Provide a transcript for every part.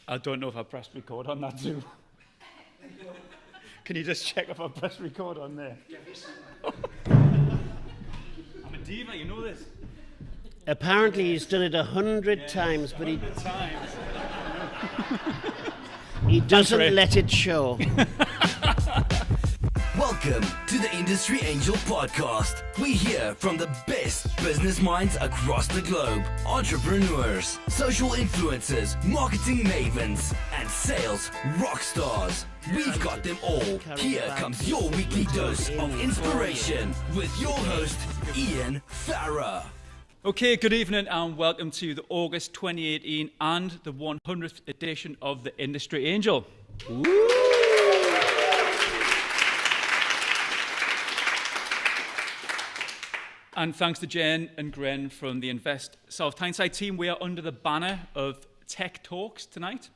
I don't know if I pressed record on that too. Can you just check if I pressed record on there? I'm a diva, you know this. Apparently he's done it 100 times, but he doesn't let it show. Welcome to the Industry Angel Podcast. We hear from the best business minds across the globe. Entrepreneurs, social influencers, marketing mavens, and sales rock stars. We've got them all. Here comes your weekly dose of inspiration with your host, Ian Farah. Okay, good evening and welcome to the August 2018 and the 100th edition of the Industry Angel. Woo! And thanks to Jen and Gren from the Invest South Tyneside team, we are under the banner of Tech Talks tonight.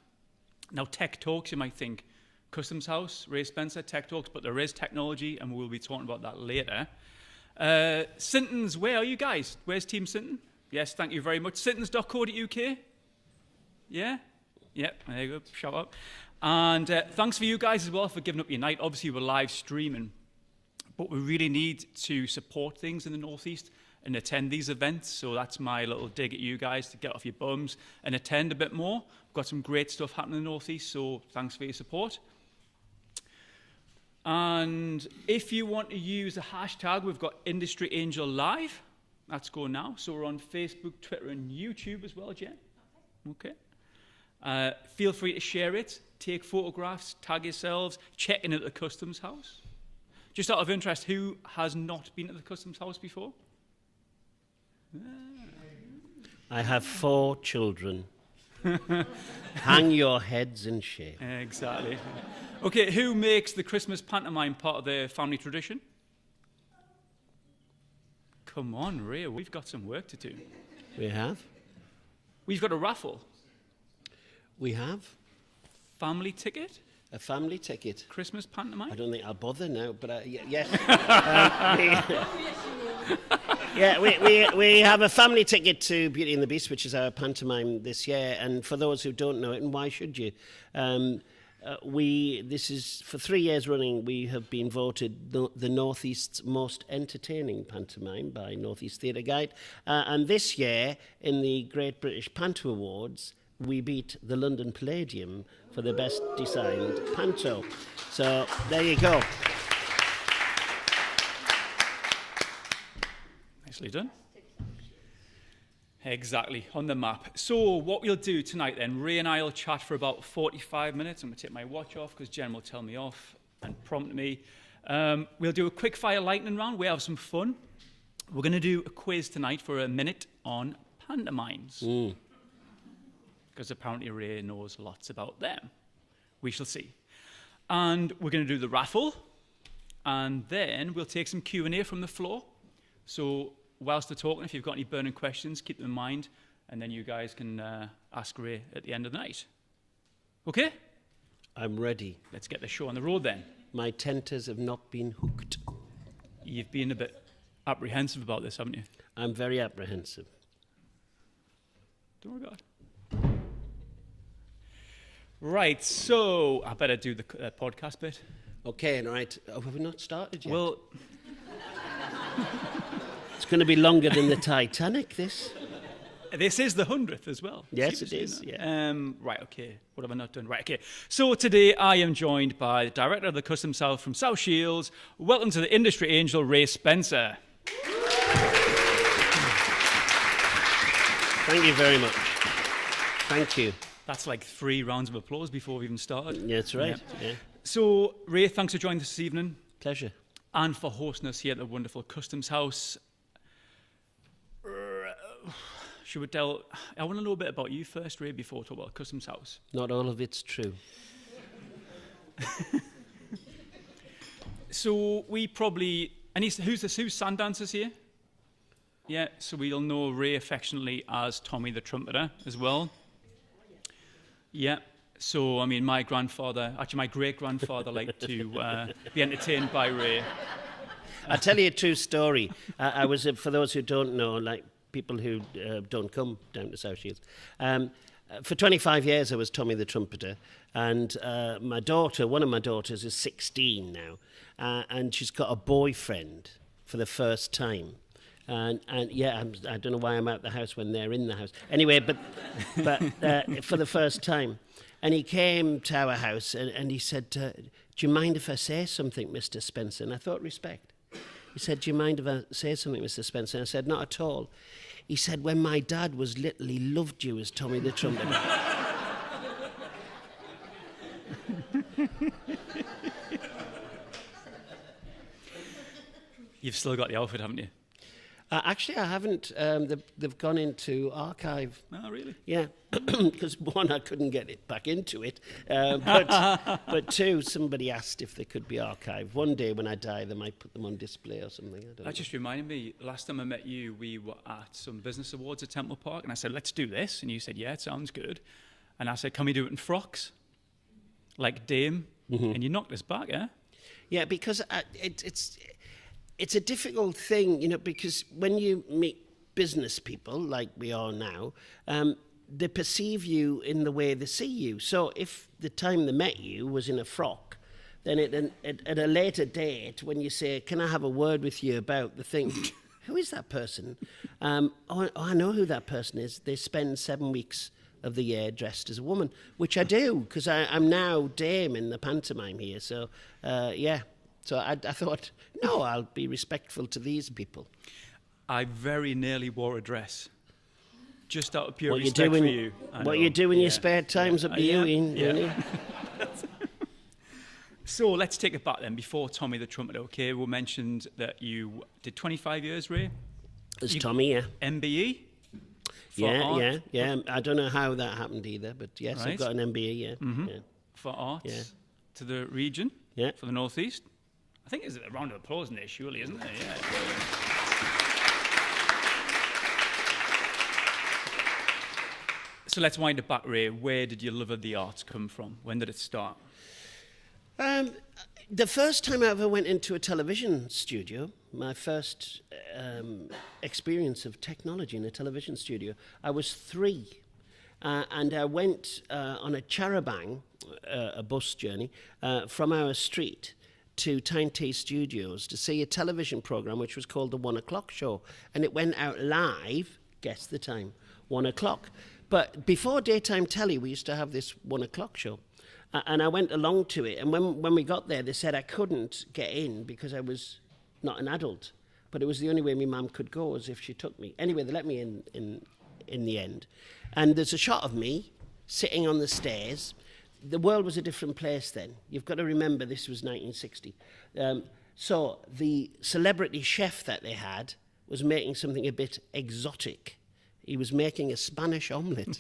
Now, Tech Talks, you might think, Customs House, Ray Spencer, Tech Talks, but there is technology, and we'll be talking about that later. Sintons, where are you guys? Where's Team Sinton? Yes, thank you very much. Sintons.co.uk? Yeah? Yep, there you go, shout out. And thanks for you guys as well for giving up your night. Obviously, we're live streaming. But we really need to support things in the Northeast and attend these events. So that's my little dig at you guys to get off your bums and attend a bit more. We've got some great stuff happening in the Northeast, so thanks for your support. And if you want to use the hashtag, we've got Industry Angel Live. That's going now. So we're on Facebook, Twitter, and YouTube as well, Jen. Okay. Feel free to share it, take photographs, tag yourselves, check in at the Customs House. Just out of interest, who has not been to the Customs House before? I have 4 children. Hang your heads in shame. Exactly. Okay, who makes the Christmas pantomime part of their family tradition? Come on, Ray, we've got some work to do. We have. We've got a raffle. We have. Family ticket? A family ticket. Christmas pantomime? I don't think I'll bother now, but yes. We have a family ticket to Beauty and the Beast, which is our pantomime this year. And for those who don't know it, and why should you? This is, for 3 years running, we have been voted the Northeast's most entertaining pantomime by Northeast Theatre Guide. And this year, in the Great British Panto Awards, we beat the London Palladium for the best designed panto. So there you go. Nicely done. Exactly, on the map. So what we'll do tonight then, Ray and I will chat for about 45 minutes. I'm going to take my watch off because Jen will tell me off and prompt me. We'll do a quick fire lightning round. We'll have some fun. We're going to do a quiz tonight for a minute on pantomimes. Because apparently Ray knows lots about them. We shall see. And we're going to do the raffle, and then we'll take some Q&A from the floor. So whilst they're talking, if you've got any burning questions, keep them in mind, and then you guys can ask Ray at the end of the night. Okay? I'm ready. Let's get the show on the road then. My tenters have not been hooked. You've been a bit apprehensive about this, haven't you? I'm very apprehensive. Don't worry about it. Right, so I better do the podcast bit. Okay, right. Oh, have we not started yet? Well, it's going to be longer than the Titanic, this. This is the 100th as well. Yes, it is, yeah. Right, okay. What have I not done? Right, okay. So today I am joined by the Director of the Customs House from South Shields. Welcome to the Industry Angel, Ray Spencer. Thank you very much. Thank you. That's like 3 rounds of applause before we even started. Yeah, that's right. Yeah. So, Ray, thanks for joining us this evening. Pleasure. And for hosting us here at the wonderful Customs House. Should we tell... I want to know a bit about you first, Ray, before we talk about Customs House. Not all of it's true. So, we probably... Who's Sandancers here? Yeah, so we'll know Ray affectionately as Tommy the Trumpeter as well. Yeah, so, I mean, my great-grandfather liked to be entertained by Ray. I'll tell you a true story. I was, for those who don't know, like people who don't come down to South Shields, for 25 years I was Tommy the Trumpeter, and my daughter, one of my daughters, is 16 now, and she's got a boyfriend for the first time. And yeah, I don't know why I'm out the house when they're in the house. Anyway, but for the first time. And he came to our house and he said, do you mind if I say something, Mr. Spencer? And I thought, respect. He said, do you mind if I say something, Mr. Spencer? And I said, not at all. He said, when my dad was little, he loved you as Tommy the Trumpeter. You've still got the outfit, haven't you? Actually, I haven't. They've gone into archive. Oh, really? Yeah, because one, I couldn't get it back into it, but two, somebody asked if they could be archived. One day when I die, they might put them on display or something. I don't know. That just reminded me, last time I met you, we were at some business awards at Temple Park, and I said, let's do this. And you said, yeah, it sounds good. And I said, can we do it in frocks? Like Dame. Mm-hmm. And you knocked us back, yeah? Yeah, because it's a difficult thing, you know, because when you meet business people like we are now, they perceive you in the way they see you. So if the time they met you was in a frock, then at a later date, when you say, can I have a word with you about the thing, who is that person? I know who that person is. They spend 7 weeks of the year dressed as a woman, which I do, because I'm now Dame in the pantomime here. So, yeah. So I thought, no, I'll be respectful to these people. I very nearly wore a dress, just out of pure what respect you for you. What you do in your spare time's up to you, Ian. Yeah. Really. So let's take it back then. Before Tommy the Trumpeter, okay, we mentioned that you did 25 years, Ray? As Tommy, yeah. MBE? Yeah. I don't know how that happened either, but yes, right. I've got an MBE, yeah. Mm-hmm. Yeah. For arts? Yeah. To the region? Yeah. For the Northeast? I think there's a round of applause in there, surely, isn't there? Yeah. So let's wind it back, Ray. Where did your love of the arts come from? When did it start? The first time I ever went into a television studio, my first experience of technology in a television studio, I was 3. And I went on a charabanc, a bus journey, from our street to Tyne T Studios to see a television programme which was called The 1 O'Clock Show. And it went out live, guess the time, 1 o'clock. But before daytime telly, we used to have this 1 o'clock show. And I went along to it. And when we got there, they said I couldn't get in because I was not an adult. But it was the only way my mum could go, as if she took me. Anyway, they let me in the end. And there's a shot of me sitting on the stairs. The world was a different place then. You've got to remember this was 1960. So the celebrity chef that they had was making something a bit exotic. He was making a Spanish omelette.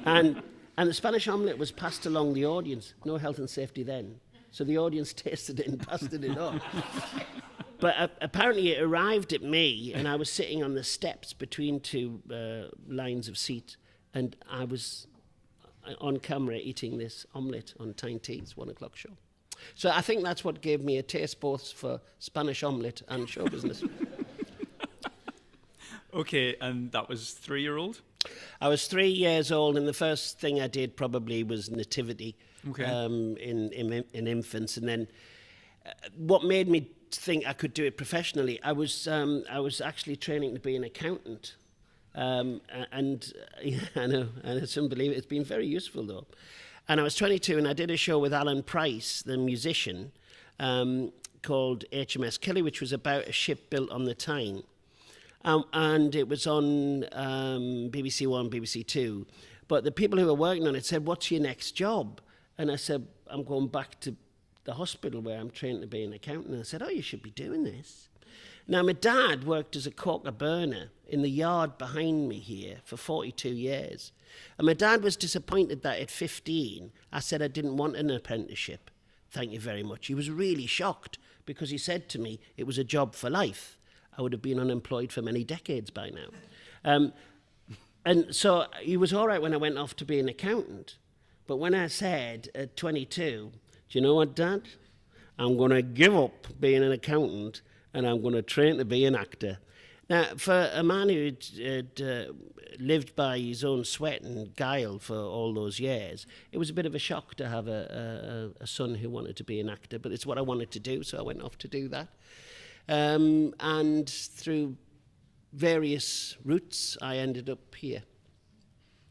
and the Spanish omelette was passed along the audience. No health and safety then. So the audience tasted it and passed it on. But apparently it arrived at me, and I was sitting on the steps between 2 lines of seats, and I was on camera eating this omelette on Tyne T's 1 o'clock show. So I think that's what gave me a taste both for Spanish omelette and show business. Okay, and that was 3-year-old? I was 3 years old, and the first thing I did probably was nativity in infants. And then what made me think I could do it professionally, I was actually training to be an accountant. And I know, and it's unbelievable. It's been very useful, though. And I was 22, and I did a show with Alan Price, the musician, called HMS Kelly, which was about a ship built on the Tyne. And it was on BBC One, BBC Two. But the people who were working on it said, what's your next job? And I said, I'm going back to the hospital where I'm trained to be an accountant. And I said, oh, you should be doing this. Now, my dad worked as a corker burner in the yard behind me here for 42 years. And my dad was disappointed that at 15, I said I didn't want an apprenticeship. Thank you very much. He was really shocked because he said to me it was a job for life. I would have been unemployed for many decades by now. And so he was all right when I went off to be an accountant. But when I said at 22, do you know what, Dad? I'm going to give up being an accountant and I'm going to train to be an actor. Now, for a man who had lived by his own sweat and guile for all those years, it was a bit of a shock to have a son who wanted to be an actor, but it's what I wanted to do, so I went off to do that. And through various routes, I ended up here.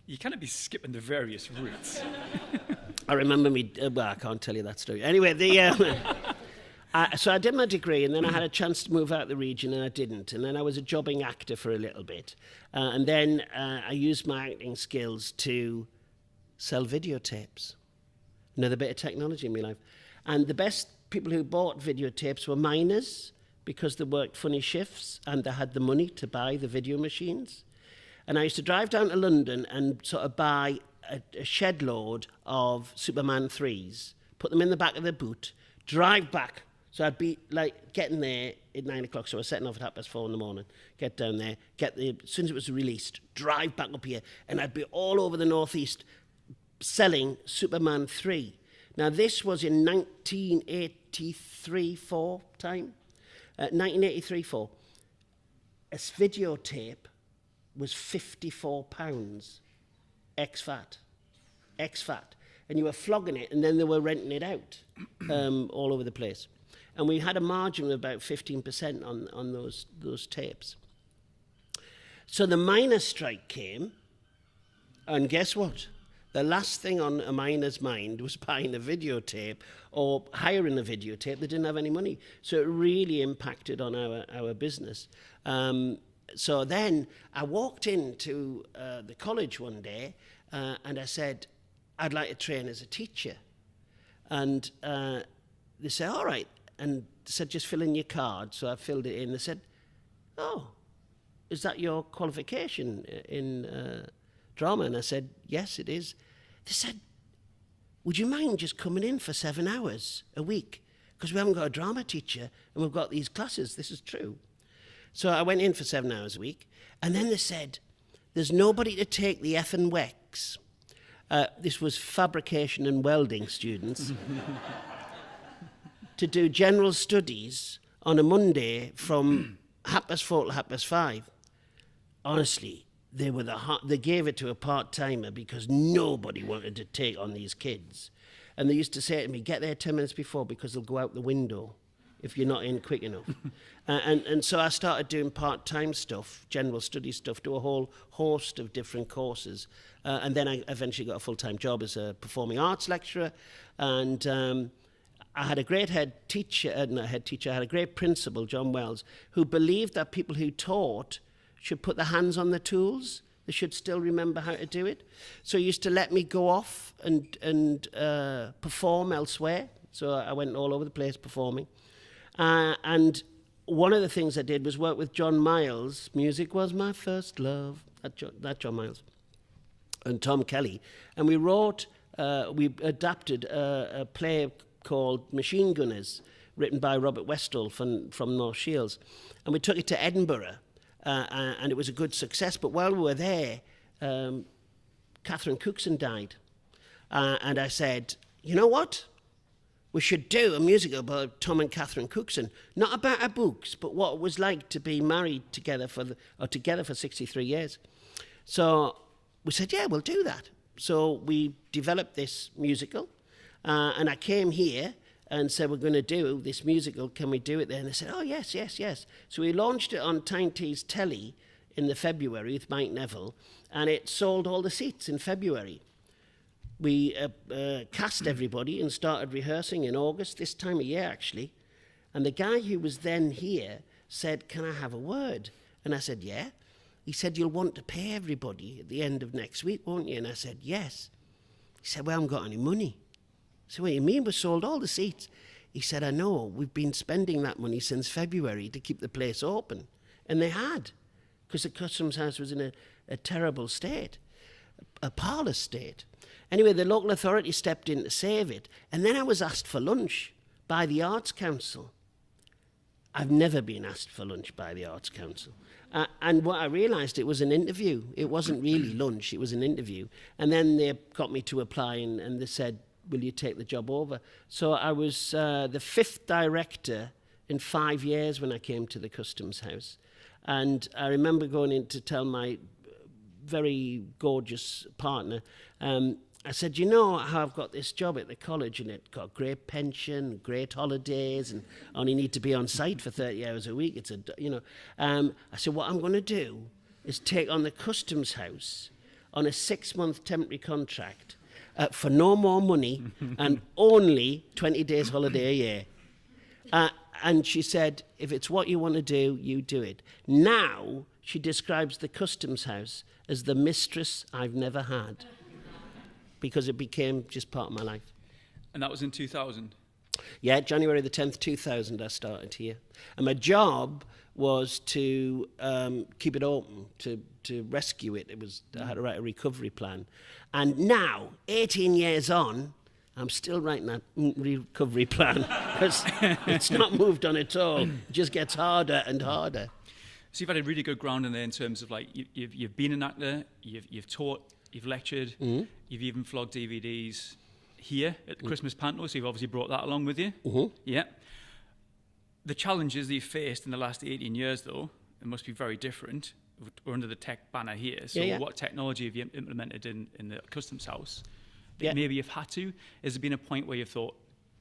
You can't be skipping the various routes. I remember me, well, I can't tell you that story. Anyway, so I did my degree, and then I had a chance to move out of the region, and I didn't. And then I was a jobbing actor for a little bit. And then I used my acting skills to sell videotapes. Another bit of technology in my life. And the best people who bought videotapes were miners, because they worked funny shifts, and they had the money to buy the video machines. And I used to drive down to London and sort of buy a shed load of Superman 3s, put them in the back of the boot, drive back. So I'd be like getting there at 9 o'clock. So I was setting off at 4:30 in the morning, get down there, as soon as it was released, drive back up here. And I'd be all over the Northeast selling Superman 3. Now, this was in 1983-4 time. 1983-4. A videotape was £54 ex-VAT. And you were flogging it, and then they were renting it out all over the place. And we had a margin of about 15% on those tapes. So the miners' strike came, and guess what? The last thing on a miner's mind was buying a videotape or hiring a videotape. They didn't have any money. So it really impacted on our business. So then I walked into the college one day and I said, I'd like to train as a teacher. And they said, all right. And they said, just fill in your card. So I filled it in. They said, oh, is that your qualification in drama? And I said, yes, it is. They said, would you mind just coming in for 7 hours a week? Because we haven't got a drama teacher and we've got these classes. This is true. So I went in for 7 hours a week. And then they said, there's nobody to take the effing Wex. This was fabrication and welding students. To do general studies on a Monday from 4:30 to 5:30. Honestly, they gave it to a part-timer because nobody wanted to take on these kids. And they used to say to me, get there 10 minutes before because they'll go out the window if you're not in quick enough. And so I started doing part-time stuff, general study stuff, do a whole host of different courses. And then I eventually got a full-time job as a performing arts lecturer. And I had a great I had a great principal, John Wells, who believed that people who taught should put their hands on the tools. They should still remember how to do it. So he used to let me go off and perform elsewhere. So I went all over the place performing. And one of the things I did was work with John Miles. Music was my first love. That John Miles. And Tom Kelly. And we adapted a play called Machine Gunners, written by Robert Westall from North Shields. And we took it to Edinburgh. And it was a good success. But while we were there, Catherine Cookson died. And I said, you know what? We should do a musical about Tom and Catherine Cookson. Not about our books, but what it was like to be married together for 63 years. So we said, yeah, we'll do that. So we developed this musical. And I came here and said, we're going to do this musical, can we do it there? And they said, oh, yes. So we launched it on Tyne Tees Telly in the February with Mike Neville, and it sold all the seats in February. We cast everybody and started rehearsing in August, this time of year, actually. And the guy who was then here said, can I have a word? And I said, yeah. He said, you'll want to pay everybody at the end of next week, won't you? And I said, yes. He said, well, I haven't got any money. So what do you mean? We sold all the seats. He said, I know. We've been spending that money since February to keep the place open. And they had, because the Customs House was in a terrible state, a parlous state. Anyway, the local authority stepped in to save it. And then I was asked for lunch by the Arts Council. I've never been asked for lunch by the Arts Council. And what I realised, it was an interview. It wasn't really lunch, it was an interview. And then they got me to apply and they said, will you take the job over? So I was the 5th director in 5 years when I came to the Customs House. And I remember going in to tell my very gorgeous partner, I said, you know how I've got this job at the college and it got great pension, great holidays, and only need to be on site for 30 hours a week. I said, what I'm going to do is take on the customs house on a 6-month temporary contract for no more money and only 20 days holiday a year. And she said, if it's what you want to do, you do it. Now she describes the customs house as the mistress I've never had, because it became just part of my life. And that was in 2000? Yeah, January the 10th, 2000, I started here. And my job was to keep it open, to rescue it. I had to write a recovery plan. And now, 18 years on, I'm still writing that recovery plan because it's not moved on at all. It just gets harder and harder. So you've had a really good ground in there in terms of like you've been an actor, you've taught, you've lectured, you've even flogged DVDs here at the Christmas Panto, so you've obviously brought that along with you. Yeah. The challenges that you've faced in the last 18 years, though, it must be very different. We're under the tech banner here. So what technology have you implemented in the customs house? Maybe you've had to. Has there been a point where you've thought,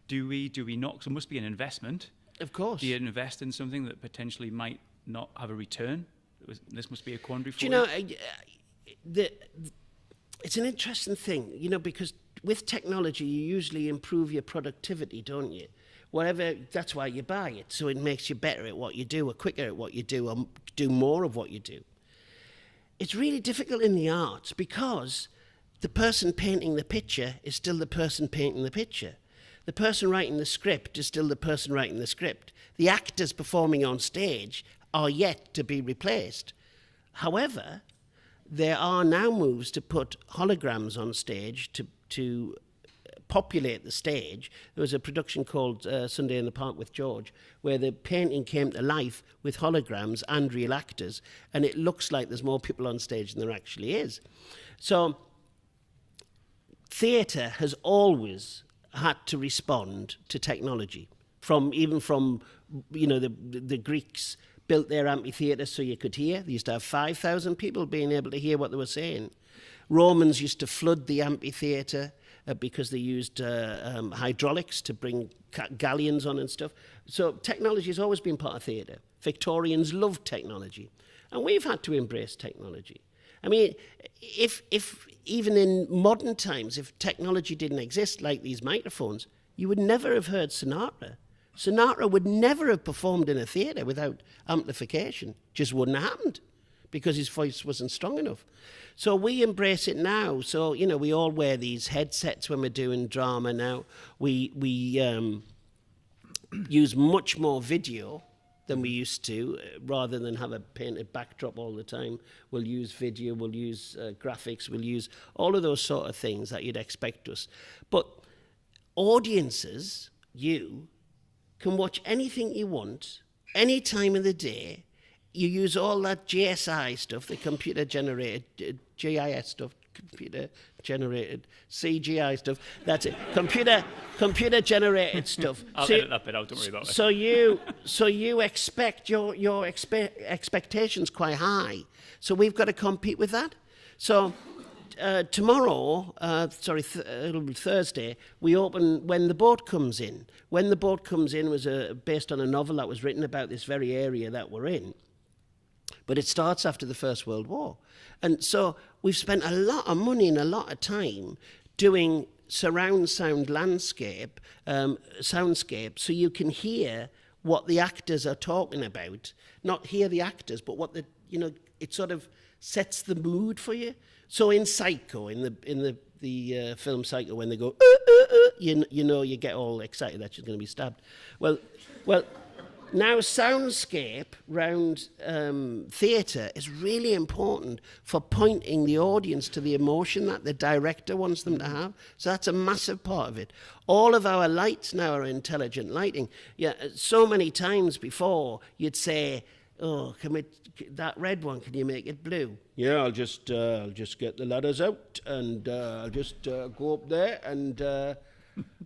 do we not? Because it must be an investment. Of course. Do you invest in something that potentially might not have a return? This must be a quandary for you. Do you know, it's an interesting thing, because with technology, you usually improve your productivity, don't you? That's why you buy it. So it makes you better at what you do, or quicker at what you do, or do more of what you do. It's really difficult in the arts because the person painting the picture is still the person painting the picture. The person writing the script is still the person writing the script. The actors performing on stage are yet to be replaced. However, there are now moves to put holograms on stage to populate the stage. There was a production called Sunday in the Park with George, where the painting came to life with holograms and real actors, and it looks like there's more people on stage than there actually is. So theatre has always had to respond to technology. Even from the Greeks built their amphitheatre so you could hear. They used to have 5,000 people being able to hear what they were saying. Romans used to flood the amphitheatre because they used hydraulics to bring galleons on and stuff. So technology has always been part of theatre. Victorians loved technology. And we've had to embrace technology. I mean, if even in modern times, if technology didn't exist, like these microphones, you would never have heard Sinatra. Sinatra would never have performed in a theatre without amplification. Just wouldn't have happened because his voice wasn't strong enough. So we embrace it now. So, we all wear these headsets when we're doing drama now. We use much more video than we used to, rather than have a painted backdrop all the time. We'll use video, we'll use graphics, we'll use all of those sort of things that you'd expect us. But audiences, you, can watch anything you want, any time of the day. You use all that GSI stuff, the computer-generated, GIS stuff, computer-generated, CGI stuff. That's it. Computer-generated stuff. I'll edit that bit out. Don't worry about it. So you expect your expectations quite high. So we've got to compete with that. So Thursday, we open When the Boat Comes In. When the Boat Comes In was based on a novel that was written about this very area that we're in. But it starts after the First World War. And so we've spent a lot of money and a lot of time doing surround sound soundscape, so you can hear what the actors are talking about. Not hear the actors, but what it sort of sets the mood for you. So in Psycho, in the film Psycho, when they go, you get all excited that she's going to be stabbed. Well, now soundscape round theatre is really important for pointing the audience to the emotion that the director wants them to have. So that's a massive part of it. All of our lights now are intelligent lighting. Yeah, so many times before you'd say, "Oh, that red one, can you make it blue?" Yeah, I'll just get the ladders out and I'll just go up there and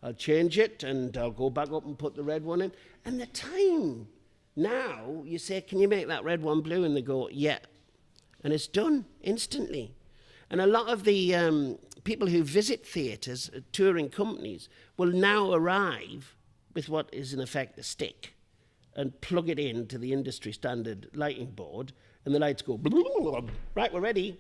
I'll change it and I'll go back up and put the red one in. And the time Now you say, can you make that red one blue? And they go, yeah. And it's done instantly. And a lot of the people who visit theatres, touring companies, will now arrive with what is in effect a stick and plug it into the industry standard lighting board, and the lights go, right, we're ready.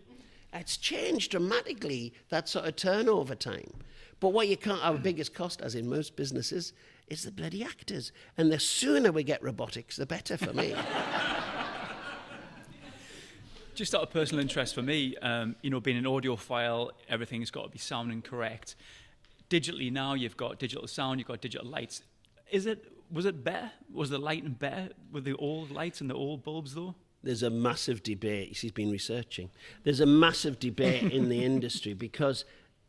It's changed dramatically, that sort of turnover time. But what you can't, our biggest cost, as in most businesses, is the bloody actors. And the sooner we get robotics, the better for me. Just out of personal interest for me, being an audiophile, everything's got to be sounding correct. Digitally now, you've got digital sound, you've got digital lights. Was it better? Was the lighting better with the old lights and the old bulbs, though? There's a massive debate. She's been researching. There's a massive debate in the industry because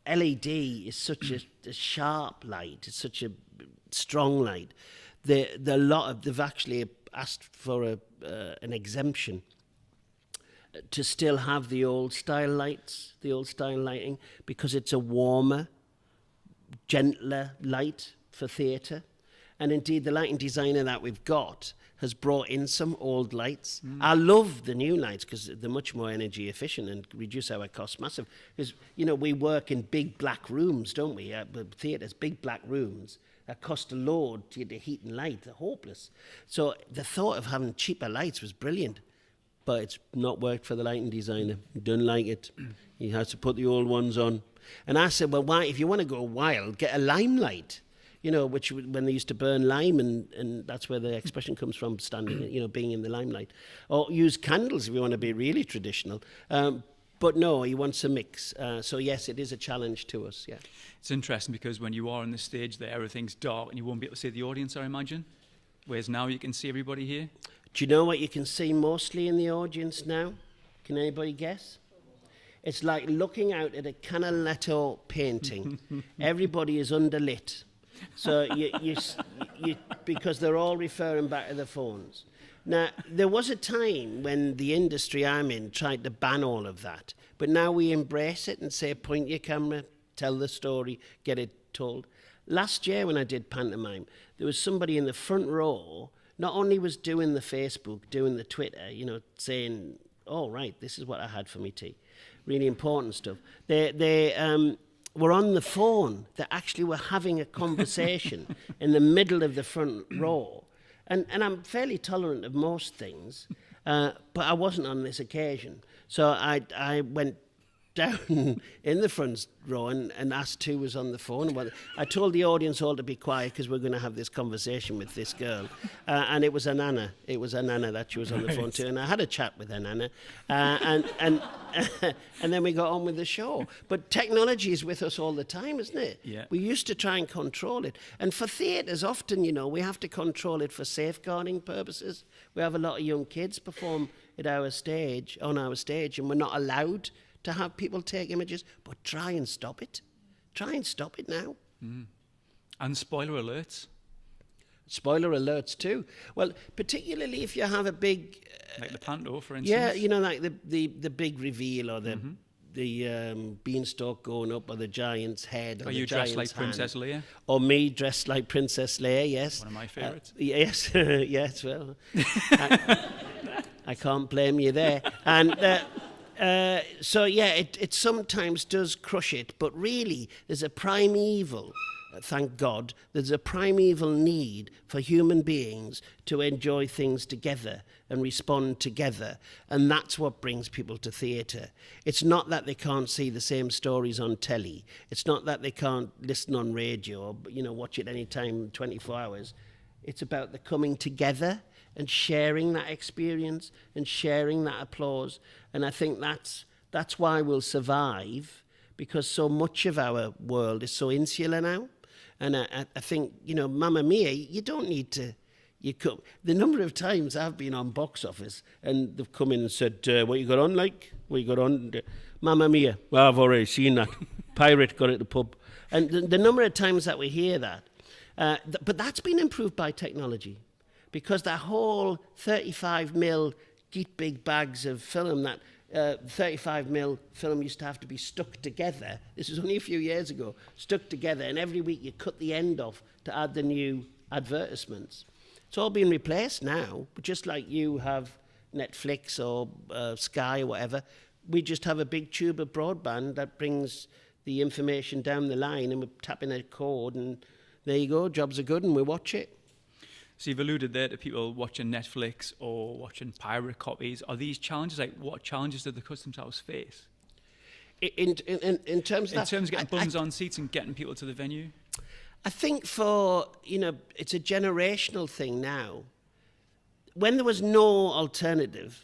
LED is such a sharp light. It's such a strong light. They've actually asked for an exemption to still have the old style lights, the old style lighting, because it's a warmer, gentler light for theatre. And indeed, the lighting designer that we've got has brought in some old lights. I love the new lights because they're much more energy efficient and reduce our costs massive. Because, we work in big black rooms, don't we? Theatres, big black rooms that cost a load to heat and light. They're hopeless. So the thought of having cheaper lights was brilliant. But it's not worked for the lighting designer. He doesn't like it. He has to put the old ones on. And I said, well, why? If you want to go wild, get a limelight. Which when they used to burn lime, and that's where the expression comes from, standing, being in the limelight. Or use candles if you want to be really traditional. But no, he wants a mix. So yes, it is a challenge to us, yeah. It's interesting because when you are on the stage there, everything's dark and you won't be able to see the audience, I imagine. Whereas now you can see everybody here. Do you know what you can see mostly in the audience now? Can anybody guess? It's like looking out at a Canaletto painting. Everybody is underlit. So you because they're all referring back to their phones. Now, there was a time when the industry I'm in tried to ban all of that, but now we embrace it and say, point your camera, tell the story, get it told. Last year when I did pantomime, there was somebody in the front row, not only was doing the Facebook, doing the Twitter, saying, oh, right, this is what I had for me tea. Really important stuff. They were on the phone. They actually were having a conversation in the middle of the front row. And I'm fairly tolerant of most things, but I wasn't on this occasion. So I went down in the front row and asked who was on the phone. Well, I told the audience all to be quiet because we're going to have this conversation with this girl. And it was Anana. It was Anana that she was on the phone to. And I had a chat with Anana. And then we got on with the show. But technology is with us all the time, isn't it? Yeah. We used to try and control it. And for theatres, often, we have to control it for safeguarding purposes. We have a lot of young kids perform on our stage, and we're not allowed to have people take images, but try and stop it. Try and stop it now. And spoiler alerts. Spoiler alerts too. Well, particularly if you have a big... like the Panto, for instance. Yeah, like the big reveal or the beanstalk going up or the giant's head or Are the you dressed like giant's Princess hand. Leia? Or me dressed like Princess Leia, yes. One of my favourites. Yes, yes, well... I can't blame you there. And... so yeah, it sometimes does crush it, but really there's a primeval, thank God, there's a primeval need for human beings to enjoy things together and respond together, and that's what brings people to theatre. It's not that they can't see the same stories on telly. It's not that they can't listen on radio or watch it anytime, 24 hours. It's about the coming together and sharing that experience and sharing that applause. And I think that's why we'll survive, because so much of our world is so insular now. And I think, Mamma Mia, you don't need to... The number of times I've been on box office and they've come in and said, what you got on, like? What you got on? Mamma Mia. Well, I've already seen that. Pirate got it at the pub. And the number of times that we hear that. But that's been improved by technology. Because that whole 35mm Geet big bags of film, that 35mm film used to have to be stuck together. This was only a few years ago, stuck together, and every week you cut the end off to add the new advertisements. It's all been replaced now. Just like you have Netflix or Sky or whatever, we just have a big tube of broadband that brings the information down the line, and we're tapping a code, and there you go, jobs are good, and we watch it. So you've alluded there to people watching Netflix or watching pirate copies. Are these challenges, like what challenges do the Customs House face? In terms of that, In terms of getting bums on seats and getting people to the venue? I think it's a generational thing now. When there was no alternative,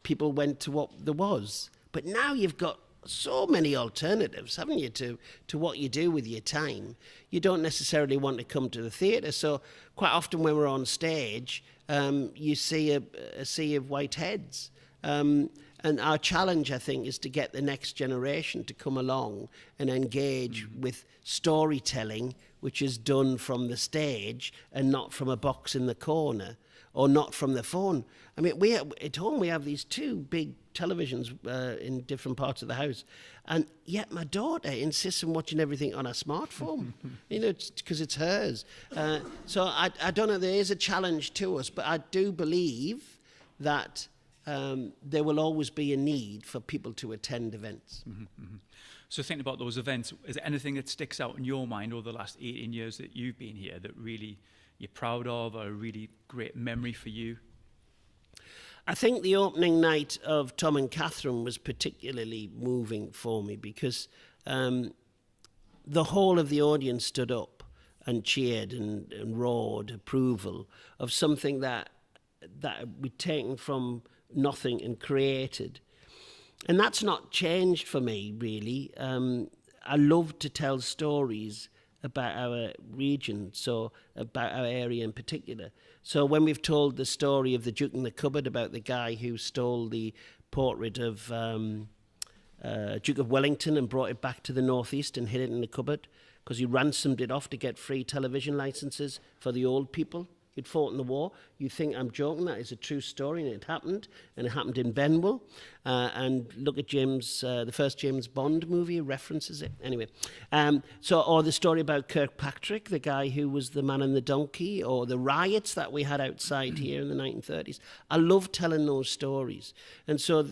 people went to what there was. But now you've got so many alternatives, haven't you, to what you do with your time. You don't necessarily want to come to the theatre. So quite often when we're on stage, you see a sea of white heads. And our challenge, I think, is to get the next generation to come along and engage with storytelling, which is done from the stage and not from a box in the corner or not from the phone. I mean, at home we have these two big televisions in different parts of the house, and yet my daughter insists on watching everything on a smartphone, because it's hers. So I don't know, there is a challenge to us, but I do believe that there will always be a need for people to attend events. Mm-hmm, mm-hmm. So thinking about those events, is there anything that sticks out in your mind over the last 18 years that you've been here that really you're proud of, or a really great memory for you? I think the opening night of Tom and Catherine was particularly moving for me because the whole of the audience stood up and cheered and roared approval of something that we'd taken from nothing and created. And that's not changed for me, really. I love to tell stories about our region, so about our area in particular. So when we've told the story of the Duke in the Cupboard, about the guy who stole the portrait of Duke of Wellington and brought it back to the Northeast and hid it in the cupboard because he ransomed it off to get free television licenses for the old people who'd fought in the war. You think I'm joking? That is a true story, and it happened in Benwell. And look at the first James Bond movie references it. Anyway, or the story about Kirkpatrick, the guy who was the man and the donkey, or the riots that we had outside here in the 1930s. I love telling those stories. And so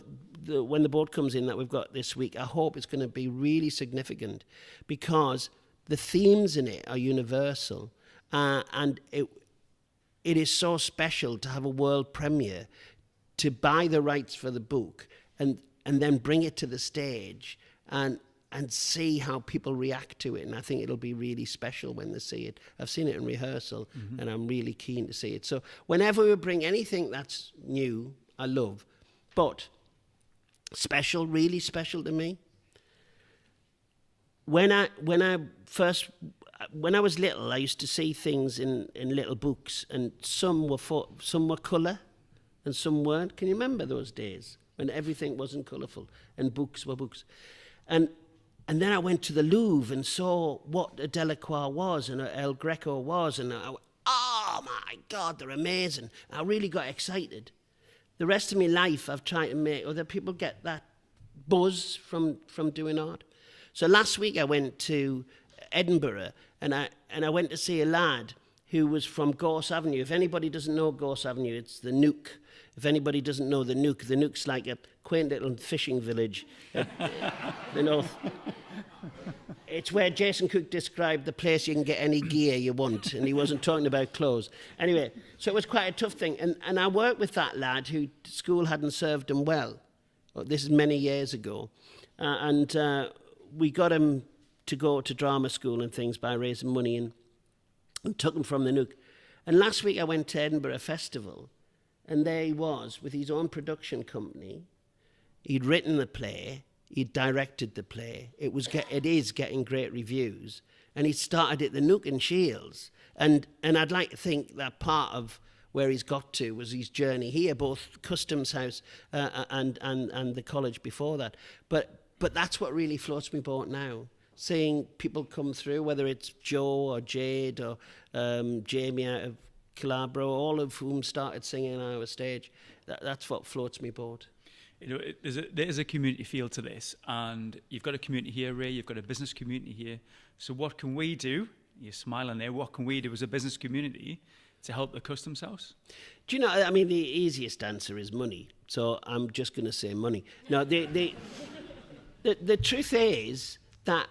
when the boat comes in that we've got this week, I hope it's going to be really significant because the themes in it are universal. And it is so special to have a world premiere, to buy the rights for the book and then bring it to the stage and see how people react to it. And I think it'll be really special when they see it. I've seen it in rehearsal, and I'm really keen to see it. So whenever we bring anything that's new, I love. But special, really special to me, when I was little, I used to see things in little books, and some were colour and some weren't. Can you remember those days when everything wasn't colourful and books were books? And then I went to the Louvre and saw what a Delacroix was and a El Greco was, and I went, oh my God, they're amazing. I really got excited. The rest of my life, I've tried to make other people get that buzz from doing art. So last week I went to Edinburgh, and I went to see a lad who was from Gorse Avenue. If anybody doesn't know Gorse Avenue, it's the Nook. If anybody doesn't know the Nook's like a quaint little fishing village at the north. It's where Jason Cook described the place you can get any gear you want, and he wasn't talking about clothes. Anyway, so it was quite a tough thing. And I worked with that lad who school hadn't served him well. This is many years ago. And we got him to go to drama school and things by raising money and took him from the Nook. And last week I went to Edinburgh Festival, and there he was with his own production company. He'd written the play, he'd directed the play. It is getting great reviews, and he started at the Nook and Shields. And I'd like to think that part of where he's got to was his journey here, both Customs House and the college before that. But that's what really floats me boat now. Seeing people come through, whether it's Joe or Jade or Jamie out of Calabro, all of whom started singing on our stage, that's what floats me boat. There's a community feel to this, and you've got a community here, Ray, you've got a business community here. So what can we do? You're smiling there. What can we do as a business community to help the Customs House? Do you know, I mean, the easiest answer is money. So I'm just going to say money. No, the truth is that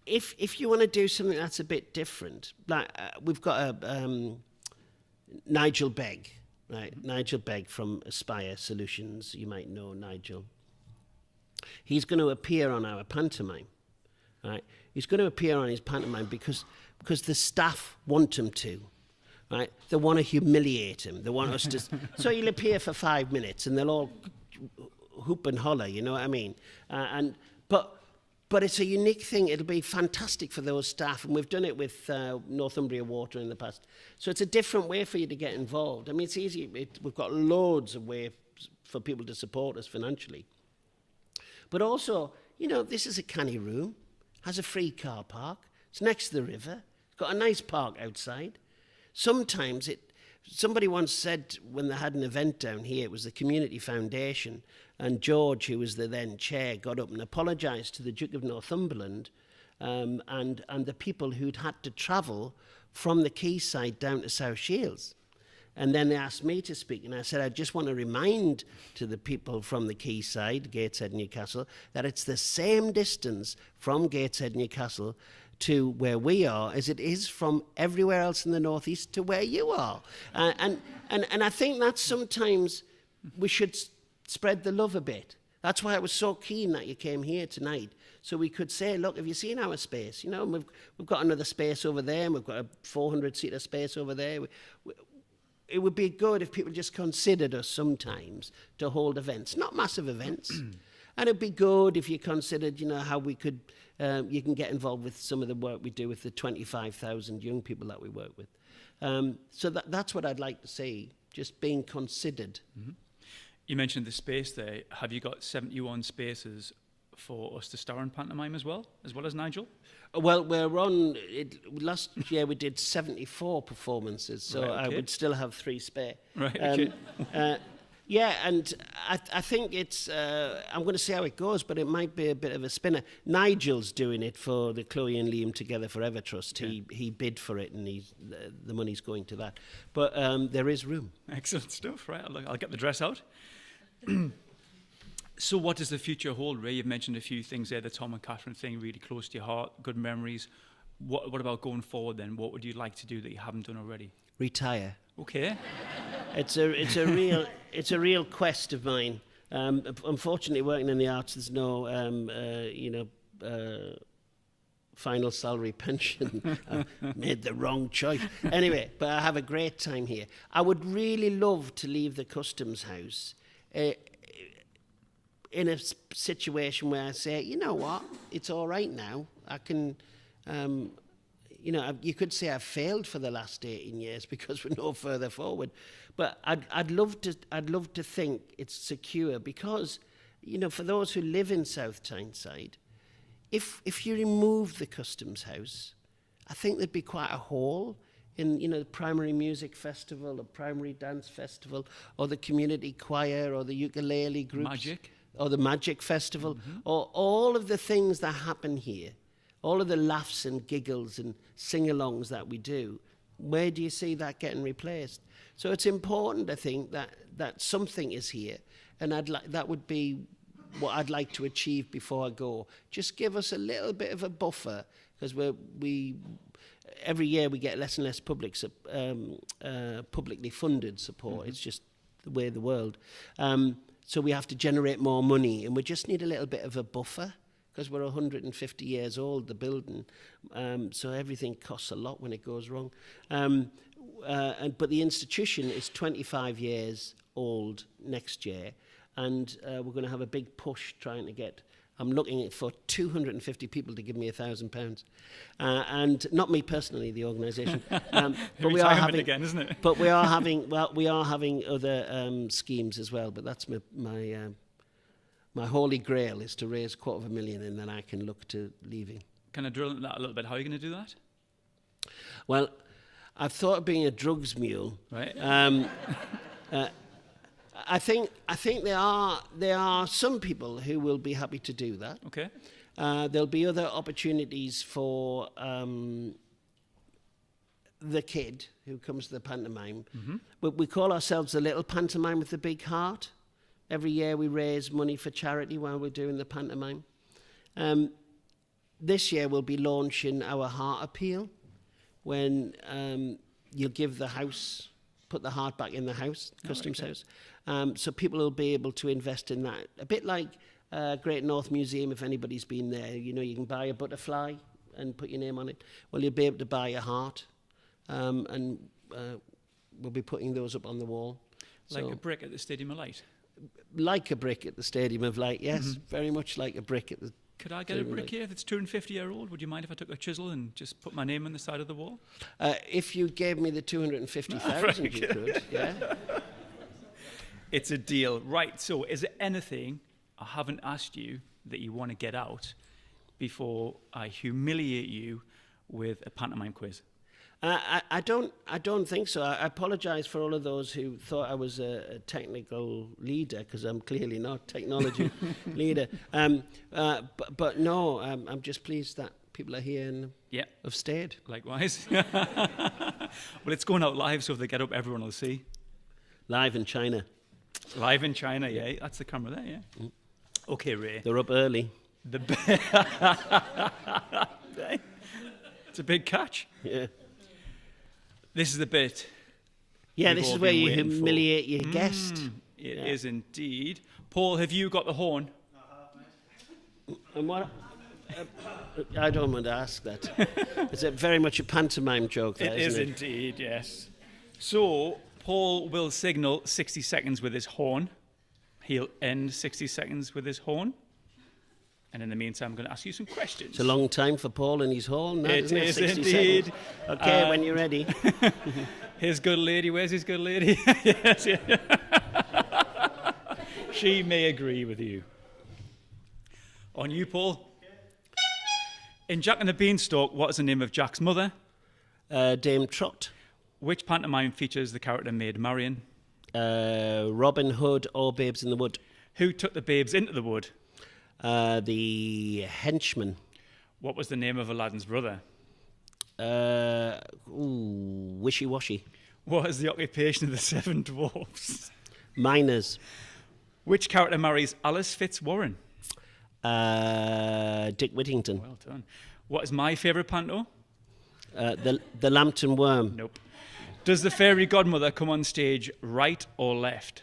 if you want to do something that's a bit different, like we've got Nigel Begg, right? Nigel Begg from Aspire Solutions. You might know Nigel. He's going to appear on our pantomime, right? He's going to appear on his pantomime because the staff want him to, right? They want to humiliate him. They want us to. So he'll appear for 5 minutes, and they'll all hoop and holler. You know what I mean? But it's a unique thing. It'll be fantastic for those staff, and we've done it with Northumbria Water in the past. So it's a different way for you to get involved. I mean, it's easy. We've got loads of ways for people to support us financially. But also, you know, this is a canny room, has a free car park, it's next to the river, it's got a nice park outside. Sometimes somebody once said when they had an event down here, it was the Community Foundation, and George, who was the then chair, got up and apologised to the Duke of Northumberland and the people who'd had to travel from the quayside down to South Shields. And then they asked me to speak, and I said, I just want to remind to the people from the quayside, Gateshead, Newcastle, that it's the same distance from Gateshead, Newcastle to where we are as it is from everywhere else in the northeast to where you are. And I think that sometimes we should spread the love a bit. That's why I was so keen that you came here tonight, so we could say, look, have you seen our space? You know, we've got another space over there, and we've got a 400-seater space over there. It would be good if people just considered us sometimes to hold events, not massive events. And it'd be good if you considered, you know, how we could, you can get involved with some of the work we do with the 25,000 young people that we work with. So that's what I'd like to see, just being considered. Mm-hmm. You mentioned the space there. Have you got 71 spaces for us to star in pantomime as well as Nigel? Well, we're on last year we did 74 performances, so right, okay. I would still have 3 spare. Right, okay. Yeah, and I think it's, I'm going to see how it goes, but it might be a bit of a spinner. Nigel's doing it for the Chloe and Liam Together Forever Trust. Yeah. He bid for it, and the money's going to that. But there is room. Excellent stuff, right? I'll get the dress out. So what does the future hold, Ray? You've mentioned a few things there, the Tom and Catherine thing, really close to your heart, good memories. What about going forward then? What would you like to do that you haven't done already? Retire. Okay. It's a real quest of mine. Unfortunately, working in the arts, there's no final salary pension. I made the wrong choice. Anyway, but I have a great time here. I would really love to leave the Customs House in a situation where I say, you know what, it's all right now. I can, you could say I've failed for the last 18 years because we're no further forward. But I'd love to think it's secure because, you know, for those who live in South Tyneside, if you remove the Customs House, I think there'd be quite a hole in, you know, the Primary Music Festival, the Primary Dance Festival, or the Community Choir, or the ukulele groups. Magic. Or the Magic Festival, or all of the things that happen here, all of the laughs and giggles and sing-alongs that we do, where do you see that getting replaced? So it's important, I think, that something is here, and that would be what I'd like to achieve before I go. Just give us a little bit of a buffer, because every year we get less and less publicly funded support. It's just the way of the world. So we have to generate more money, and we just need a little bit of a buffer because we're 150 years old, the building. So everything costs a lot when it goes wrong. But the institution is 25 years old next year, and we're going to have a big push trying to get... I'm looking for 250 people to give me £1,000, and not me personally, the organisation. But we are having again, isn't it? But we are having other schemes as well. But that's my holy grail is to raise $250,000, and then I can look to leaving. Can I drill into that a little bit? How are you going to do that? Well, I've thought of being a drugs mule. Right. I think there are some people who will be happy to do that. Okay. There'll be other opportunities for the kid who comes to the pantomime. We call ourselves the Little Pantomime with the Big Heart. Every year we raise money for charity while we're doing the pantomime. This year we'll be launching our Heart Appeal, when you'll give the house, put the heart back in the house, Customs House. So people will be able to invest in that. A bit like Great North Museum, if anybody's been there. You know, you can buy a butterfly and put your name on it. Well, you'll be able to buy a heart, and we'll be putting those up on the wall. Like So, a brick at the Stadium of Light. like a brick at the Stadium of Light, yes. Very much like a brick at the... Could I get a brick here if it's 250-year-old? Would you mind if I took a chisel and just put my name on the side of the wall? If you gave me the 250,000, you could, yeah. It's a deal. Right, so is there anything I haven't asked you that you want to get out before I humiliate you with a pantomime quiz? I don't think so. I apologise for all of those who thought I was a technical leader, because I'm clearly not technology leader. But no, I'm just pleased that people are here and Yeah, have stayed. likewise. Well, it's going out live, so if they get up, everyone will see. Live in China. Live in China, yeah. That's the camera there, yeah. Okay, Ray. They're up early. It's a big catch. Yeah. This is the bit. Yeah, We've this all is where been you waiting for. humiliate your guest. It Yeah. is indeed. Paul, have you got the horn? And what? I don't want to ask that. It's very much a pantomime joke, that, It is isn't it? indeed, yes. So, Paul will signal 60 seconds with his horn. He'll end 60 seconds with his horn. And in the meantime, I'm going to ask you some questions. It's a long time for Paul and his horn. That, It isn't it? is 60 indeed. seconds. Okay, when you're ready. His good lady, where's his good lady? Yes, yeah. She may agree with you. On you, Paul. In Jack and the Beanstalk, what is the name of Jack's mother? Dame Trot. Which pantomime features the character Maid Marian? Robin Hood or Babes in the Wood. Who took the babes into the wood? The Henchman. What was the name of Aladdin's brother? Wishy Washy. What is the occupation of the seven dwarfs? Miners. Which character marries Alice Fitzwarren? Dick Whittington. Well done. What is my favourite panto? The Lambton Worm. Nope. Does the fairy godmother come on stage right or left?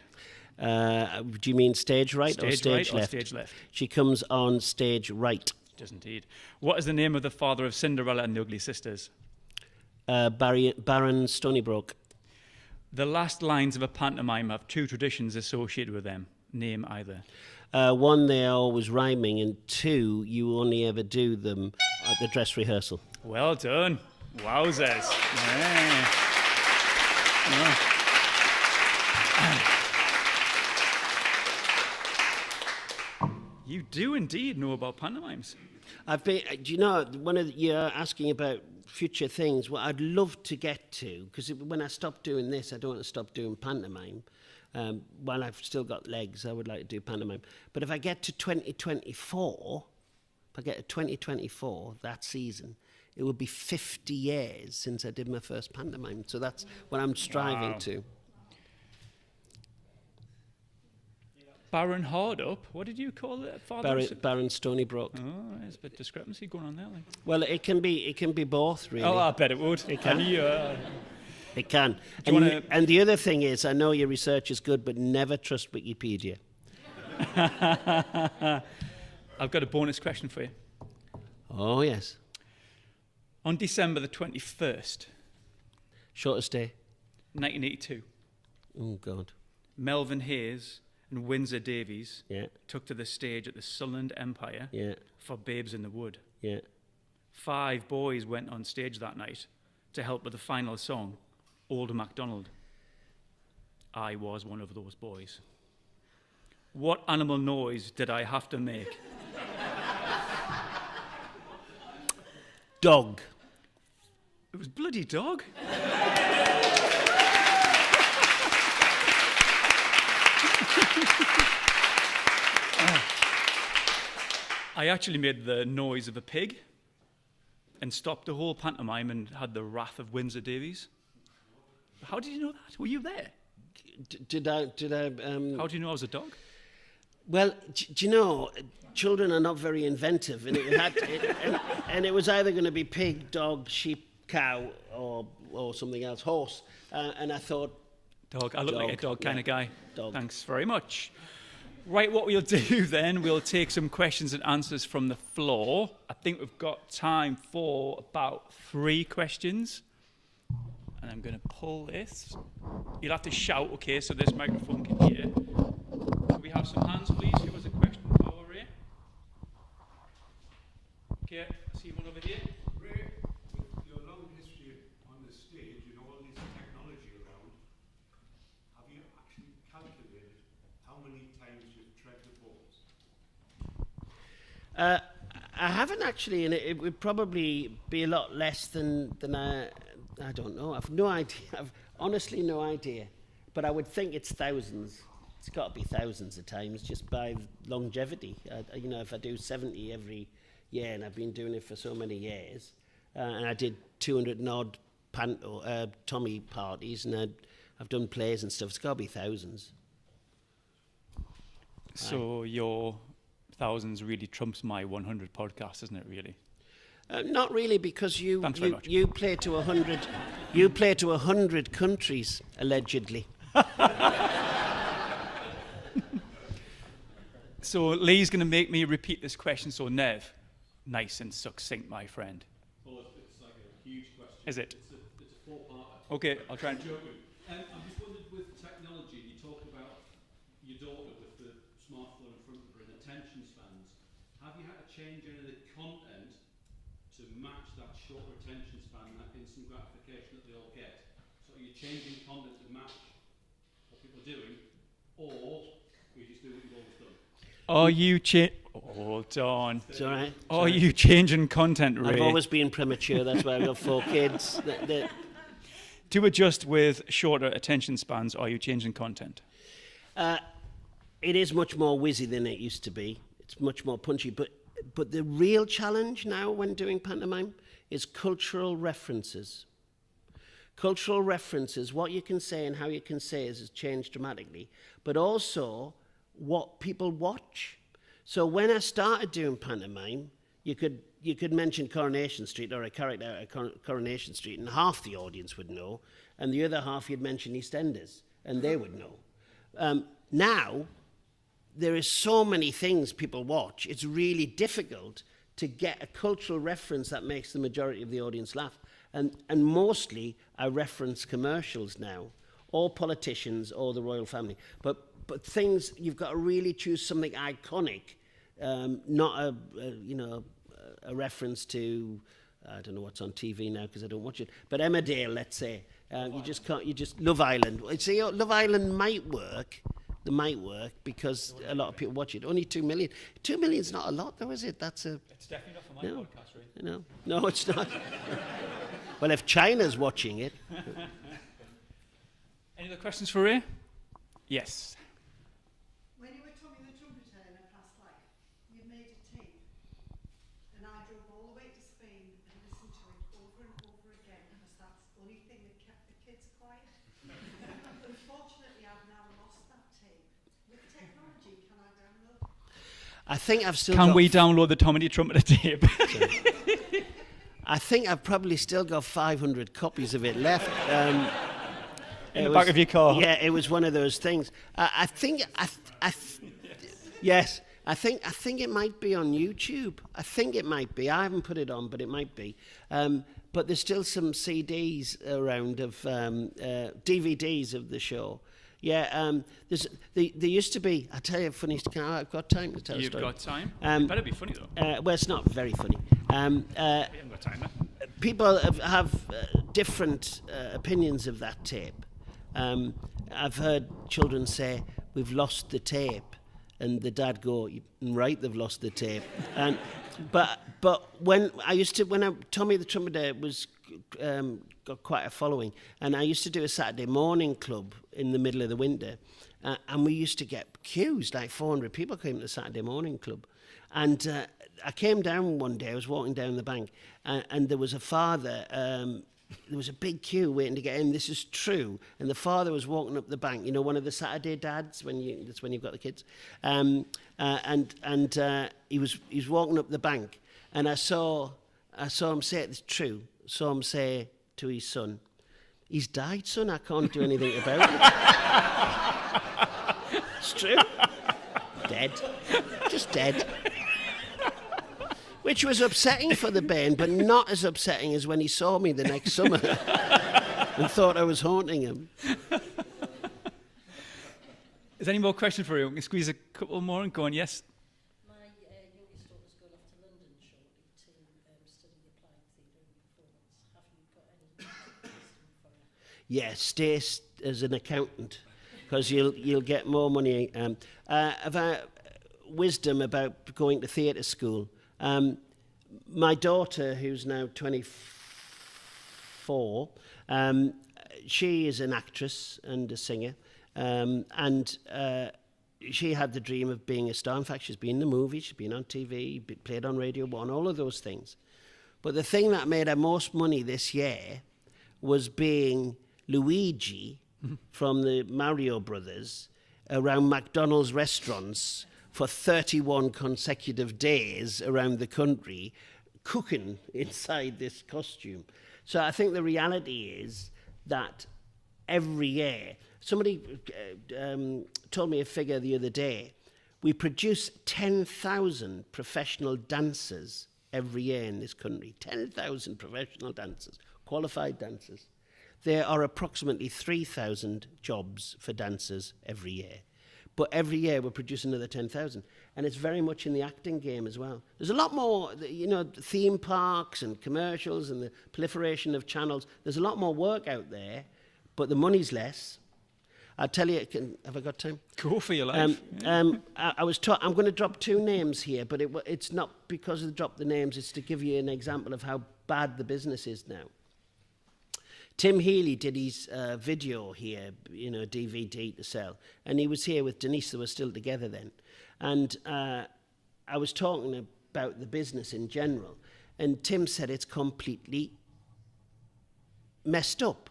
Do you mean stage right or Stage stage right or left? stage left? She comes on stage right. She does indeed. What is the name of the father of Cinderella and the Ugly Sisters? Baron Stonybroke. The last lines of a pantomime have two traditions associated with them. Name either. One, they're always rhyming, and two, you only ever do them at the dress rehearsal. Well done. Wowzers. Yeah. You do indeed know about pantomimes. I've been, do you know, you're asking about future things, what I'd love to get to, because when I stop doing this, I don't want to stop doing pantomime. While I've still got legs, I would like to do pantomime. But if I get to 2024, that season, it would be 50 years since I did my first pantomime. So that's what I'm striving Wow. to. Baron Hardup, what did you call it? Father of Baron Stonybroke. Oh, there's a bit of discrepancy going on there. Like. Well, it can be both, really. Oh, I bet it would. It can. And It can. you And, wanna- and the other thing is, I know your research is good, but never trust Wikipedia. I've got a bonus question for you. Oh, yes. On December the 21st, Shortest day. 1982, Oh, God. Melvin Hayes and Windsor Davies Yeah, took to the stage at the Sunderland Empire yeah, for Babes in the Wood. yeah. 5 boys went on stage that night to help with the final song, Old MacDonald. I was one of those boys. What animal noise did I have to make? Dog. It was bloody dog. I actually made the noise of a pig. and stopped the whole pantomime and had the wrath of Windsor Davies. How did you know that? Were you there? Did I? How do you know I was a dog? Well, do you know, children are not very inventive, and it was either going to be pig, dog, sheep, cow, or something else, horse. And I thought, Dog. I look like a dog kind of guy. Dog. Thanks very much. Right, what we'll do then, we'll take some questions and answers from the floor. I think we've got time for about 3 questions. And I'm going to pull this. You'll have to shout, okay, so this microphone can hear. Can we have some hands, please? Give us a question for Ray. Okay, I see one over here. Ray, with your long history on the stage and all this technology around, have you actually calculated how many times you've tread the balls? I haven't actually, and it would probably be a lot less than I don't know. I've no idea. I've honestly no idea. But I would think it's thousands. It's got to be thousands of times just by longevity. If I do 70 every year, and I've been doing it for so many years, and I did 200 and odd Tommy parties, and I've done plays and stuff, it's got to be thousands. So your thousands really trumps my 100 podcast, isn't it, really? Not really, because you play to 100. You play to 100 countries, allegedly. So Lee's going to make me repeat this question. So Nev, nice and succinct, my friend. Well, it's like a huge question. Is it? It's a 4-parter. Okay, I'll try and... I'm just wondered, with technology, you talked about your daughter with the smartphone in front of her and attention spans. Have you had to change any of the content to match that short attention span, that instant gratification that they all get? So are you changing content to match what people are doing, or we just do what you've always done? Are you Hold on. It's all right. Are you changing content, Ray? I've always been premature. That's why I've got 4 kids. To adjust with shorter attention spans, are you changing content? It is much more whizzy than it used to be. It's much more punchy. But the real challenge now when doing pantomime is cultural references. Cultural references, what you can say and how you can say has changed dramatically. But also what people watch. So when I started doing pantomime, you could mention Coronation Street or a character at Coronation Street, and half the audience would know, and the other half you'd mention EastEnders, and they would know. Now, there is so many things people watch, it's really difficult to get a cultural reference that makes the majority of the audience laugh. And mostly, I reference commercials now, or politicians, or the royal family. But things, you've got to really choose something iconic, not a reference to, I don't know what's on TV now because I don't watch it, but Emmerdale, let's say. Love Island. See, Love Island might work. They might work because a lot of people watch it. Only 2 million. 2 million's not a lot, though, is it? It's definitely not for my podcast, right? No, it's not. Well, if China's watching it. Any other questions for Ray? Yes. When you were Tommy the Trumpeter in a past life, you made a tape, and I drove all the way to Spain and listened to it over and over again because that's the only thing that kept the kids quiet. Unfortunately, I've now lost that tape. With technology, can I download? I think I've still Can got... we download the Tommy the Trumpeter tape? I think I've probably still got 500 copies of it left. In the back of your car? Yeah, it was one of those things. I think it might be on YouTube. I think it might be. I haven't put it on, but it might be. But there's still some CDs around of DVDs of the show. Yeah, there used to be. I'll tell you a funny story. I've got time to tell a You've story. got time? It better be funny, though. Well, it's not very funny. We haven't got time, then. People have different opinions of that tape. I've heard children say, "We've lost the tape," and the dad go, "Right, they've lost the tape." But But when Tommy the Trumpeter was got quite a following, and I used to do a Saturday morning club in the middle of the winter, and we used to get queues, like 400 people came to the Saturday morning club. And I came down one day, I was walking down the bank, and there was a father, there was a big queue waiting to get in. This is true. And the father was walking up the bank, you know, one of the Saturday dads, that's when you've got the kids. And he was walking up the bank, and I saw him say, it's true, saw him say to his son, "He's died, son, I can't do anything about it." It's true. Dead. Just dead. Which was upsetting for the Bairn, but not as upsetting as when he saw me the next summer and thought I was haunting him. Is there any more questions for you? We can squeeze a couple more and go on. Yes? My youngest daughter's going off to London shortly to study applied theatre and performance. Have you got any wisdom for her? Yeah, stay as an accountant, because you'll get more money. About wisdom about going to theatre school. My daughter, who's now 24, she is an actress and a singer, and she had the dream of being a star. In fact, she's been in the movies, she's been on TV, played on Radio 1, all of those things. But the thing that made her most money this year was being Luigi from the Mario Brothers around McDonald's restaurants for 31 consecutive days around the country, cooking inside this costume. So I think the reality is that every year, somebody told me a figure the other day, we produce 10,000 professional dancers every year in this country. 10,000 professional dancers, qualified dancers. There are approximately 3,000 jobs for dancers every year. But every year we're producing another 10,000. And it's very much in the acting game as well. There's a lot more, you know, theme parks and commercials and the proliferation of channels. There's a lot more work out there, but the money's less. I'll tell you, have I got time? Go for your life. I'm going to drop two names here, but it's not because of drop the names, it's to give you an example of how bad the business is now. Tim Healy did his video here, you know, DVD to sell. And he was here with Denise, they were still together then. And I was talking about the business in general. And Tim said it's completely messed up.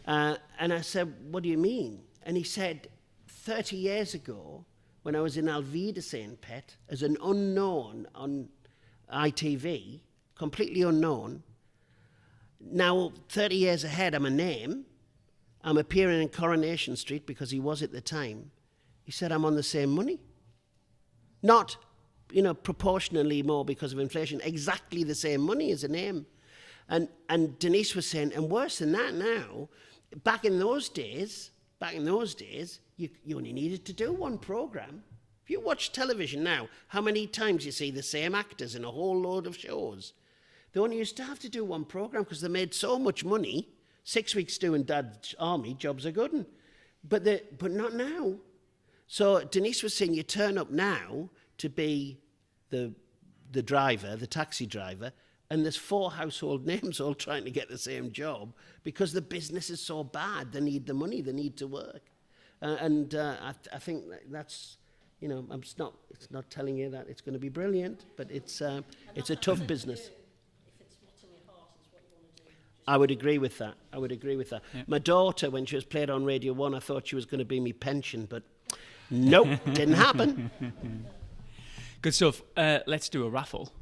And I said, what do you mean? And he said, 30 years ago, when I was in Alvida St. Pet, as an unknown on ITV, completely unknown, now, 30 years ahead, I'm a name. I'm appearing in Coronation Street because he was at the time. He said, I'm on the same money. Not, you know, proportionally more because of inflation. Exactly the same money as a name. And Denise was saying, and worse than that now, back in those days, you only needed to do one program. If you watch television now, how many times you see the same actors in a whole load of shows? They only used to have to do one program because they made so much money. 6 weeks doing Dad's Army, jobs are good. But not now. So Denise was saying you turn up now to be the driver, the taxi driver, and there's 4 household names all trying to get the same job because the business is so bad. They need the money, they need to work. I think that's, you know, it's not telling you that it's going to be brilliant, but it's a tough business. I would agree with that. Yeah. My daughter, when she was played on Radio 1, I thought she was going to be me pension, but nope, didn't happen. Good stuff. Let's do a raffle.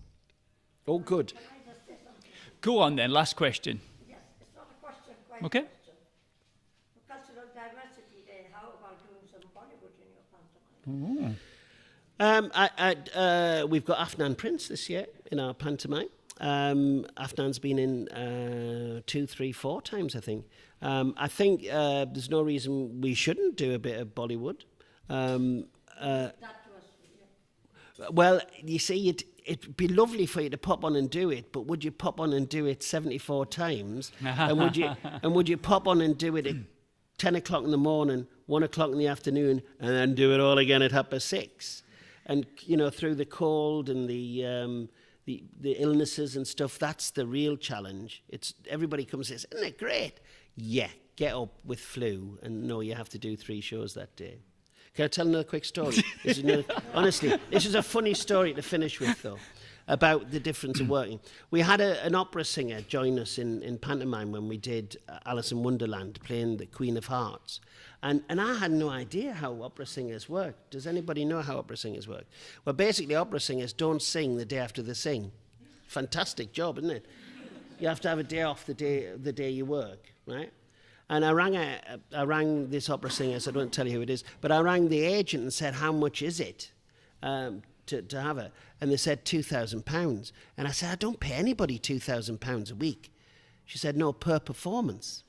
Oh, good. Go on then, last question. Yes, it's not a question, quite a Okay. question. Cultural Diversity Day, how about doing some Bollywood in your pantomime? We've got Afnan Prince this year in our pantomime. Afnan's been in 2, 3, 4 times, I think. I think there's no reason we shouldn't do a bit of Bollywood. Well, you see, it'd be lovely for you to pop on and do it, but would you pop on and do it 74 times? and would you pop on and do it at 10 o'clock in the morning, 1 o'clock in the afternoon, and then do it all again at 6:30? And, you know, through the cold and the the illnesses and stuff, that's the real challenge. It's everybody comes and says, isn't it great? Yeah, get up with flu and no, you have to do 3 shows that day. Can I tell another quick story? Honestly, this is a funny story to finish with, though, about the difference of working. We had an opera singer join us in pantomime when we did Alice in Wonderland, playing the Queen of Hearts. And I had no idea how opera singers work. Does anybody know how opera singers work? Well, basically, opera singers don't sing the day after they sing. Fantastic job, isn't it? You have to have a day off the day you work, right? And I rang this opera singer, so I don't tell you who it is, but I rang the agent and said, how much is it to have it? And they said £2,000. And I said, I don't pay anybody £2,000 a week. She said, no, per performance.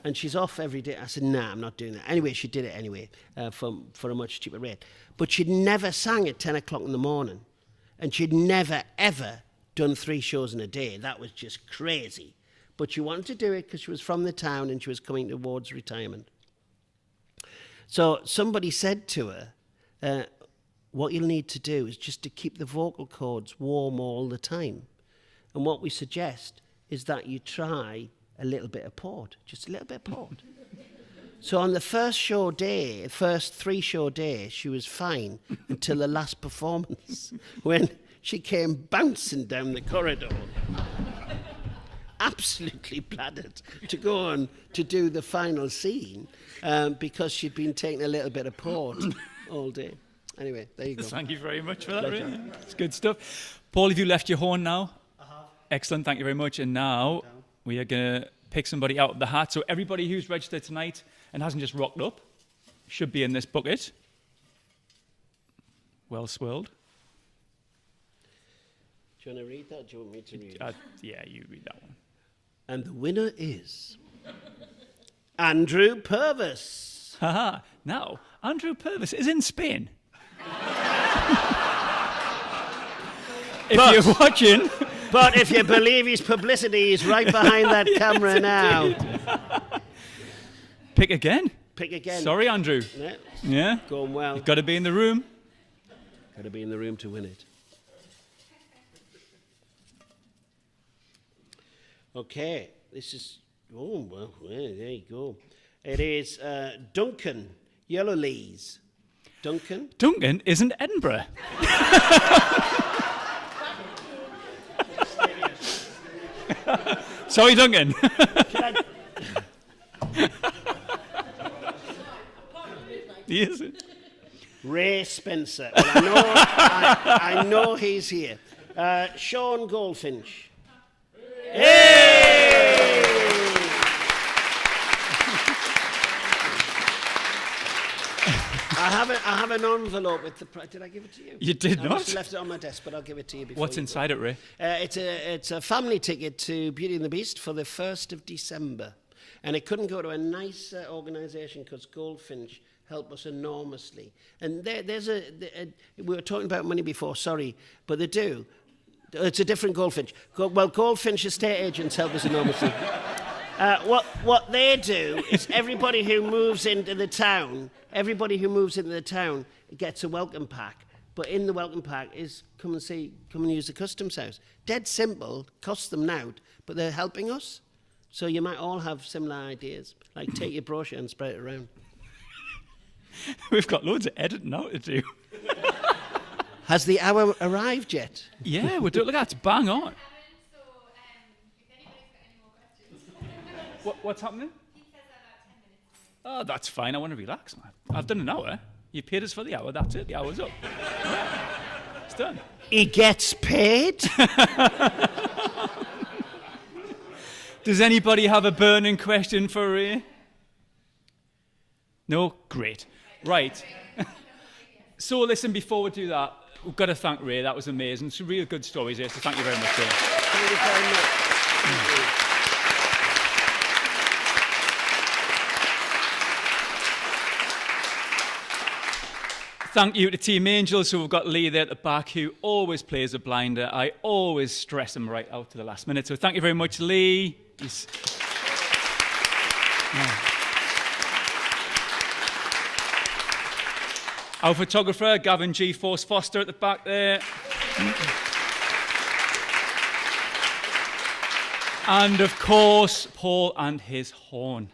And she's off every day. I said, nah, I'm not doing that. Anyway, she did it anyway for a much cheaper rate. But she'd never sang at 10 o'clock in the morning. And she'd never, ever done 3 shows in a day. That was just crazy. But she wanted to do it because she was from the town and she was coming towards retirement. So somebody said to her, what you'll need to do is just to keep the vocal cords warm all the time. And what we suggest is that you try a little bit of port, just a little bit of port. So on the first 3 show day, she was fine until the last performance when she came bouncing down the corridor. Absolutely bladdered to go on to do the final scene because she'd been taking a little bit of port all day. Anyway, there you go. Thank you very much for that, really. It's good stuff. Paul, have you left your horn now? I have. Excellent, thank you very much. And now we are going to pick somebody out of the hat. So everybody who's registered tonight and hasn't just rocked up should be in this bucket. Well swirled. Do you want to read that or do you want me to read it? Yeah, you read that one. And the winner is Andrew Purvis. Haha. Now, Andrew Purvis is in Spain. If you're watching... But if you believe his publicity, he's right behind that camera now. Pick again. Pick again. Sorry, Andrew. Yeah? Going well. You've got to be in the room. Got to be in the room to win it. Okay, this is... Oh, well, there you go. It is Duncan Yellowlees. Duncan? Duncan is in Edinburgh. Sorry, Duncan. He isn't. Ray Spencer. Well, I know he's here. Sean Goldfinch. Hey! I have an envelope with the prize. Did I give it to you? You did I not. must have left it on my desk, but I'll give it to you before. What's inside it, Ray? It's a family ticket to Beauty and the Beast for the 1st of December. And it couldn't go to a nicer organisation because Goldfinch help us enormously. And we were talking about money before, sorry, but they do. It's a different Goldfinch. Goldfinch estate agents help us enormously. What they do is everybody who moves into the town gets a welcome pack. But in the welcome pack is come and use the customs house. Dead simple, costs them now, but they're helping us. So you might all have similar ideas, like take your brochure and spread it around. We've got loads of editing now to do. Has the hour arrived yet? Yeah, we're doing. Look at that, bang on. What's happening? Oh, that's fine. I want to relax, man. I've done an hour. You paid us for the hour. That's it. The hour's up. It's done. He gets paid? Does anybody have a burning question for Ray? No? Great. Right. So listen, before we do that, we've got to thank Ray. That was amazing. Some real good stories here, so thank you very much, Ray. Thank you very much. Thank you to Team Angels, who have got Lee there at the back, who always plays a blinder. I always stress him right out to the last minute. So thank you very much, Lee. Our photographer, Gavin G. Force Foster at the back there. And of course, Paul and his horn.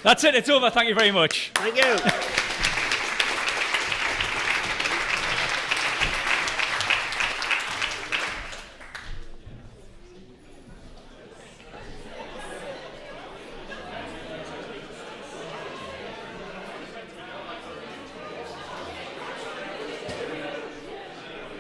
That's it. It's over. Thank you very much. Thank you.